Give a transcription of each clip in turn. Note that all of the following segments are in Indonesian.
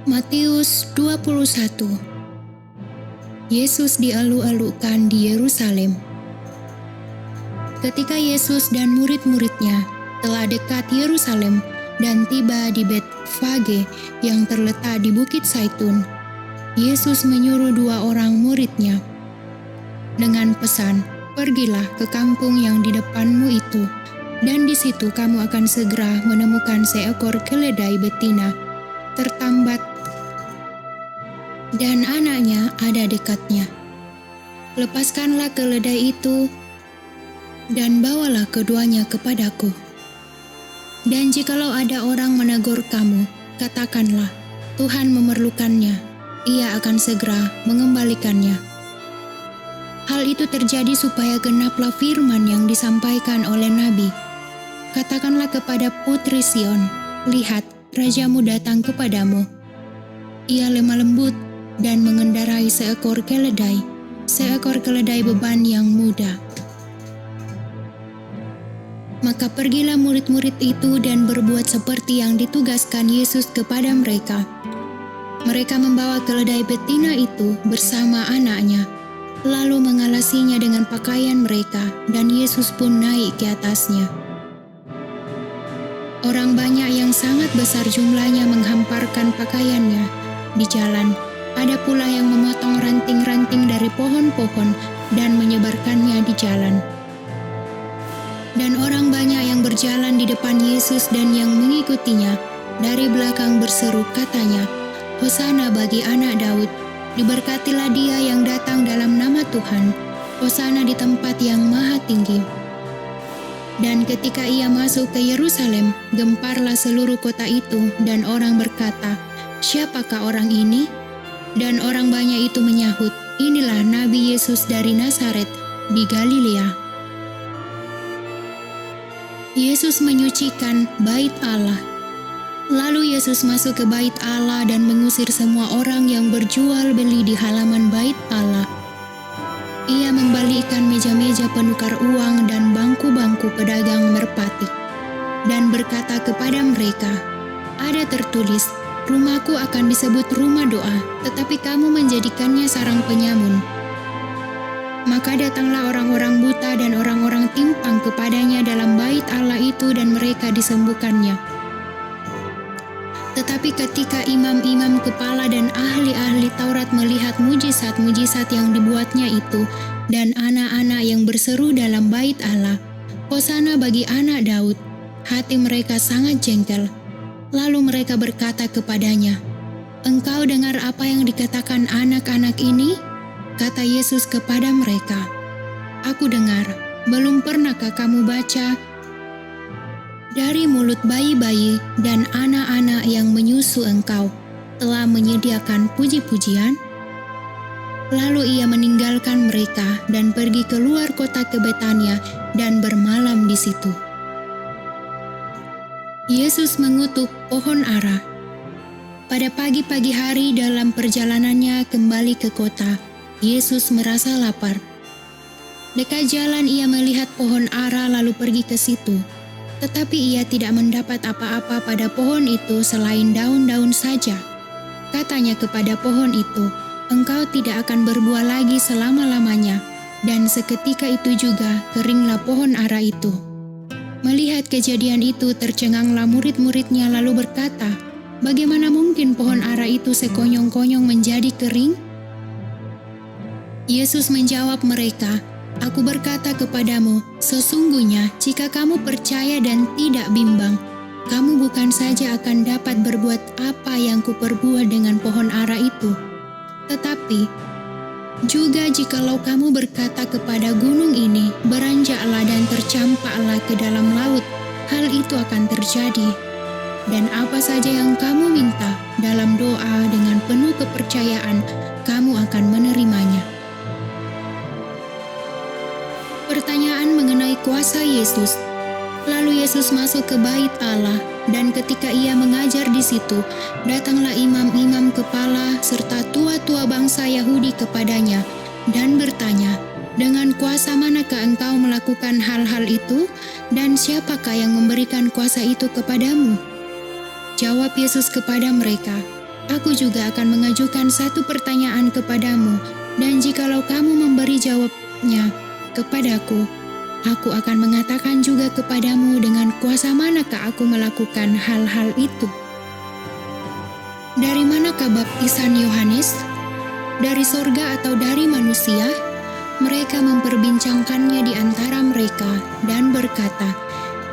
Matius 21. Yesus dielu-elukan di Yerusalem. Ketika Yesus dan murid-muridnya telah dekat Yerusalem dan tiba di Betfage yang terletak di Bukit Zaitun, Yesus menyuruh 2 orang muridnya dengan pesan, "Pergilah ke kampung yang di depanmu itu, dan di situ kamu akan segera menemukan seekor keledai betina tertambat dan anaknya ada dekatnya. Lepaskanlah keledai itu dan bawalah keduanya kepadaku. Dan jikalau ada orang menegur kamu, katakanlah, Tuhan memerlukannya, ia akan segera mengembalikannya." Hal itu terjadi supaya genaplah firman yang disampaikan oleh Nabi. "Katakanlah kepada putri Sion, lihat, rajamu datang kepadamu. Ia lemah lembut dan mengendarai seekor keledai beban yang muda." Maka pergilah murid-murid itu dan berbuat seperti yang ditugaskan Yesus kepada mereka. Mereka membawa keledai betina itu bersama anaknya, lalu mengalasinya dengan pakaian mereka, dan Yesus pun naik ke atasnya. Orang banyak yang sangat besar jumlahnya menghamparkan pakaiannya di jalan. Ada pula yang memotong ranting-ranting dari pohon-pohon dan menyebarkannya di jalan. Dan orang banyak yang berjalan di depan Yesus dan yang mengikutinya dari belakang berseru, katanya, "Hosana bagi anak Daud, diberkatilah dia yang datang dalam nama Tuhan, Hosana di tempat yang maha tinggi." Dan ketika ia masuk ke Yerusalem, gemparlah seluruh kota itu, dan orang berkata, "Siapakah orang ini?" Dan orang banyak itu menyahut, "Inilah Nabi Yesus dari Nazaret di Galilea." Yesus menyucikan bait Allah. Lalu Yesus masuk ke bait Allah dan mengusir semua orang yang berjual beli di halaman bait Allah. Ia membalikkan meja-meja penukar uang dan bangku-bangku pedagang merpati, dan berkata kepada mereka, "Ada tertulis, rumahku akan disebut rumah doa, tetapi kamu menjadikannya sarang penyamun." Maka datanglah orang-orang buta dan orang-orang timpang kepadanya dalam bait Allah itu, dan mereka disembuhkannya. Tetapi ketika imam-imam kepala dan ahli-ahli Taurat melihat mujizat-mujizat yang dibuatnya itu, dan anak-anak yang berseru dalam bait Allah, "Hosana bagi anak Daud," hati mereka sangat jengkel. Lalu mereka berkata kepadanya, "Engkau dengar apa yang dikatakan anak-anak ini?" Kata Yesus kepada mereka, "Aku dengar. Belum pernahkah kamu baca, dari mulut bayi-bayi dan anak-anak yang menyusu engkau telah menyediakan puji-pujian?" Lalu ia meninggalkan mereka dan pergi keluar kota ke Betania dan bermalam di situ. Yesus mengutuk pohon ara. Pada pagi-pagi hari dalam perjalanannya kembali ke kota, Yesus merasa lapar. Dekat jalan ia melihat pohon ara lalu pergi ke situ. Tetapi ia tidak mendapat apa-apa pada pohon itu selain daun-daun saja. Katanya kepada pohon itu, "Engkau tidak akan berbuah lagi selama-lamanya." Dan seketika itu juga keringlah pohon ara itu. Melihat kejadian itu, tercenganglah murid-muridnya lalu berkata, "Bagaimana mungkin pohon ara itu sekonyong-konyong menjadi kering?" Yesus menjawab mereka, "Aku berkata kepadamu, sesungguhnya jika kamu percaya dan tidak bimbang, kamu bukan saja akan dapat berbuat apa yang kuperbuat dengan pohon ara itu, tetapi juga jikalau kamu berkata kepada gunung ini, beranjaklah dan tercampaklah ke dalam laut, hal itu akan terjadi. Dan apa saja yang kamu minta dalam doa dengan penuh kepercayaan, kamu akan menerimanya." Pertanyaan mengenai kuasa Yesus. Lalu Yesus masuk ke bait Allah, dan ketika ia mengajar di situ, datanglah imam-imam kepala serta tua-tua bangsa Yahudi kepadanya dan bertanya, "Dengan kuasa manakah engkau melakukan hal-hal itu? Dan siapakah yang memberikan kuasa itu kepadamu?" Jawab Yesus kepada mereka, Aku juga akan mengajukan satu pertanyaan kepadamu, dan jikalau kamu memberi jawabnya kepadaku, aku akan mengatakan juga kepadamu dengan kuasa manakah aku melakukan hal-hal itu. Dari manakah baptisan Yohanes? Dari sorga atau dari manusia? Mereka memperbincangkannya di antara mereka dan berkata,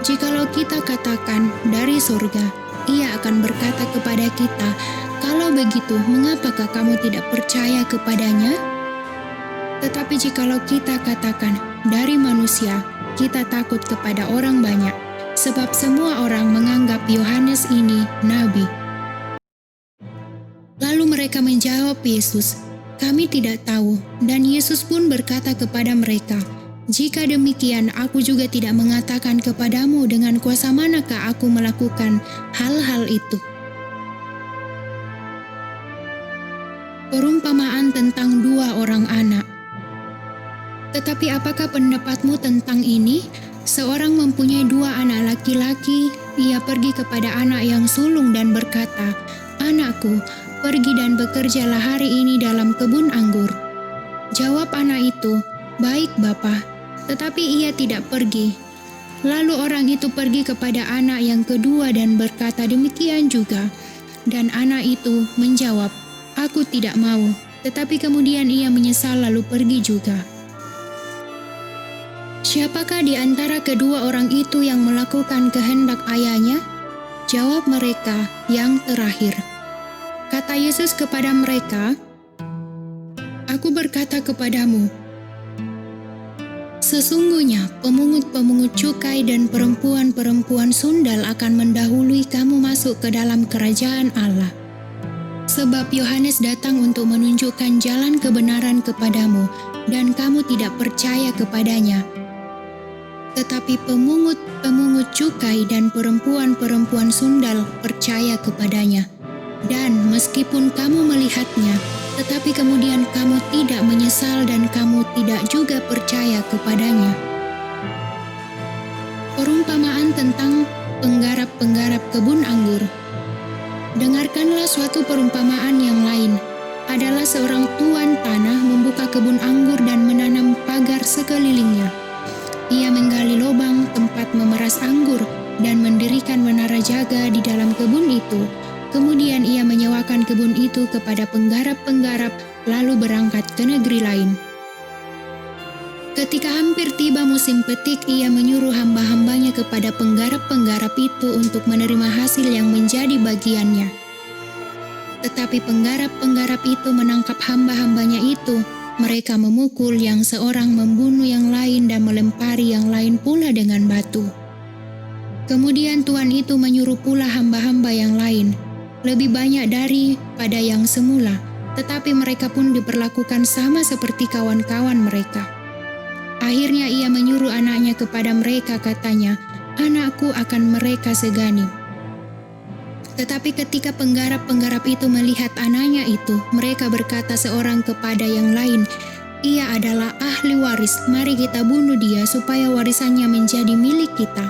"Jikalau kita katakan dari sorga, ia akan berkata kepada kita, 'Kalau begitu, mengapakah kamu tidak percaya kepadanya?' Tetapi jikalau kita katakan dari manusia, kita takut kepada orang banyak, sebab semua orang menganggap Yohanes ini nabi." Lalu mereka menjawab Yesus, "Kami tidak tahu." Dan Yesus pun berkata kepada mereka, "Jika demikian, aku juga tidak mengatakan kepadamu dengan kuasa manakah aku melakukan hal-hal itu." Perumpamaan tentang dua orang anak. Tetapi apakah pendapatmu tentang ini? Seorang mempunyai dua anak laki-laki, ia pergi kepada anak yang sulung dan berkata, "Anakku, pergi dan bekerjalah hari ini dalam kebun anggur." Jawab anak itu, "Baik, Bapa," tetapi ia tidak pergi. Lalu orang itu pergi kepada anak yang kedua dan berkata demikian juga. Dan anak itu menjawab, "Aku tidak mau," tetapi kemudian ia menyesal lalu pergi juga. Siapakah di antara kedua orang itu yang melakukan kehendak ayahnya? Jawab mereka, "Yang terakhir." Kata Yesus kepada mereka, "Aku berkata kepadamu, sesungguhnya pemungut-pemungut cukai dan perempuan-perempuan sundal akan mendahului kamu masuk ke dalam kerajaan Allah. Sebab Yohanes datang untuk menunjukkan jalan kebenaran kepadamu, dan kamu tidak percaya kepadanya. Tetapi pemungut-pemungut cukai dan perempuan-perempuan sundal percaya kepadanya. Dan meskipun kamu melihatnya, tetapi kemudian kamu tidak menyesal dan kamu tidak juga percaya kepadanya." Perumpamaan tentang penggarap-penggarap kebun anggur. Dengarkanlah suatu perumpamaan yang lain. Adalah seorang tuan tanah membuka kebun anggur dan menanam pagar sekelilingnya. Ia menggali lubang tempat memeras anggur dan mendirikan menara jaga di dalam kebun itu. Kemudian ia menyewakan kebun itu kepada penggarap-penggarap, lalu berangkat ke negeri lain. Ketika hampir tiba musim petik, ia menyuruh hamba-hambanya kepada penggarap-penggarap itu untuk menerima hasil yang menjadi bagiannya. Tetapi penggarap-penggarap itu menangkap hamba-hambanya itu. Mereka memukul yang seorang, membunuh yang lain, dan melempari yang lain pula dengan batu. Kemudian tuan itu menyuruh pula hamba-hamba yang lain, lebih banyak daripada yang semula, tetapi mereka pun diperlakukan sama seperti kawan-kawan mereka. Akhirnya ia menyuruh anaknya kepada mereka, katanya, "Anakku akan mereka segani." Tetapi ketika penggarap-penggarap itu melihat anaknya itu, mereka berkata seorang kepada yang lain, "Ia adalah ahli waris, mari kita bunuh dia supaya warisannya menjadi milik kita."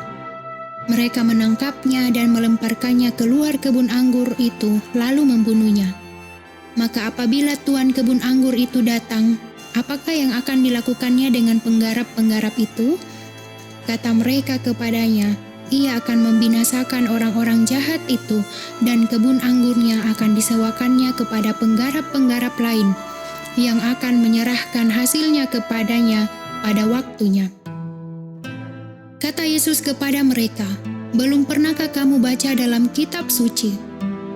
Mereka menangkapnya dan melemparkannya keluar kebun anggur itu, lalu membunuhnya. Maka apabila tuan kebun anggur itu datang, apakah yang akan dilakukannya dengan penggarap-penggarap itu? Kata mereka kepadanya, "Ia akan membinasakan orang-orang jahat itu, dan kebun anggurnya akan disewakannya kepada penggarap-penggarap lain, yang akan menyerahkan hasilnya kepadanya pada waktunya." Kata Yesus kepada mereka, "Belum pernahkah kamu baca dalam kitab suci?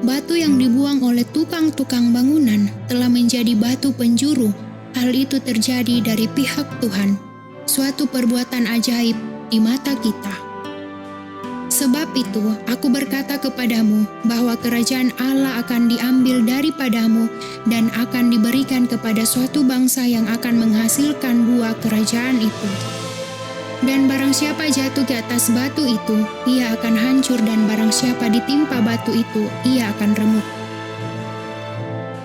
Batu yang dibuang oleh tukang-tukang bangunan telah menjadi batu penjuru. Hal itu terjadi dari pihak Tuhan, suatu perbuatan ajaib di mata kita. Sebab itu, aku berkata kepadamu bahwa kerajaan Allah akan diambil daripadamu dan akan diberikan kepada suatu bangsa yang akan menghasilkan buah kerajaan itu. Dan barang siapa jatuh ke atas batu itu, ia akan hancur, dan barang siapa ditimpa batu itu, ia akan remuk."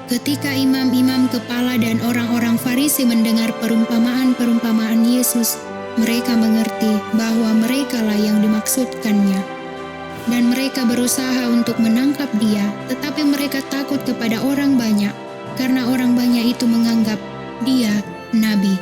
Ketika imam-imam kepala dan orang-orang Farisi mendengar perumpamaan-perumpamaan Yesus, mereka mengerti bahwa merekalah yang dimaksudkannya. Dan mereka berusaha untuk menangkap dia, tetapi mereka takut takut kepada orang banyak, karena orang banyak itu menganggap dia nabi.